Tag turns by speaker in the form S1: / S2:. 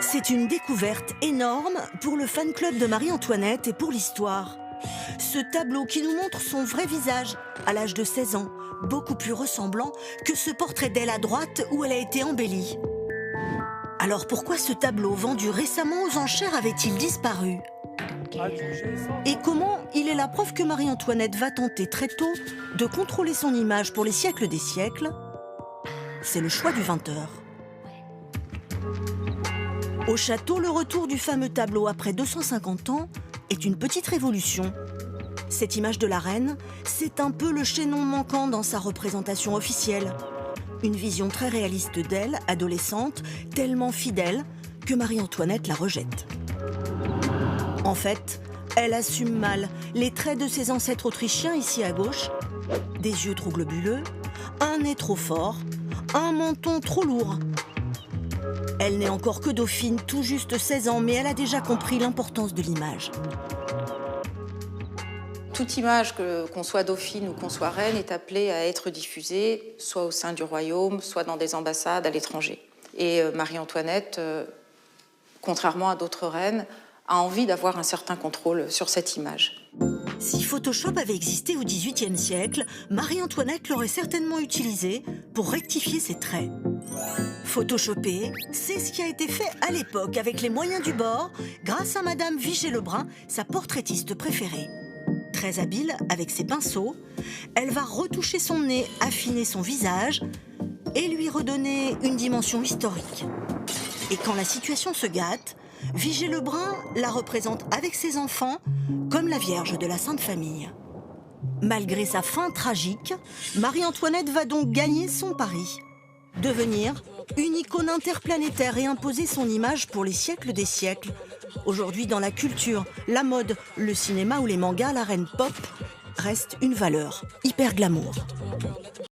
S1: C'est une découverte énorme pour le fan club de Marie-Antoinette et pour l'histoire. Ce tableau qui nous montre son vrai visage, à l'âge de 16 ans, beaucoup plus ressemblant que ce portrait d'elle à droite où elle a été embellie. Alors pourquoi ce tableau, vendu récemment aux enchères, avait-il disparu? Et comment il est la preuve que Marie-Antoinette va tenter très tôt de contrôler son image pour les siècles des siècles? C'est le choix du 20h. Au château, le retour du fameux tableau après 250 ans est une petite révolution. Cette image de la reine, c'est un peu le chaînon manquant dans sa représentation officielle. Une vision très réaliste d'elle, adolescente, tellement fidèle que Marie-Antoinette la rejette. En fait, elle assume mal les traits de ses ancêtres autrichiens ici à gauche. Des yeux trop globuleux, un nez trop fort, un menton trop lourd. Elle n'est encore que dauphine, tout juste 16 ans, mais elle a déjà compris l'importance de l'image.
S2: Toute image, qu'on soit dauphine ou qu'on soit reine, est appelée à être diffusée, soit au sein du royaume, soit dans des ambassades à l'étranger. Et Marie-Antoinette, contrairement à d'autres reines, a envie d'avoir un certain contrôle sur cette image.
S1: Si Photoshop avait existé au XVIIIe siècle, Marie-Antoinette l'aurait certainement utilisé pour rectifier ses traits. Photoshopper, c'est ce qui a été fait à l'époque avec les moyens du bord, grâce à Madame Vigée-Lebrun, sa portraitiste préférée. Très habile avec ses pinceaux, elle va retoucher son nez, affiner son visage et lui redonner une dimension historique. Et quand la situation se gâte, Vigée-Lebrun la représente avec ses enfants comme la Vierge de la Sainte Famille. Malgré sa fin tragique, Marie-Antoinette va donc gagner son pari. Devenir une icône interplanétaire et imposer son image pour les siècles des siècles. Aujourd'hui, dans la culture, la mode, le cinéma ou les mangas, la reine pop reste une valeur hyper glamour.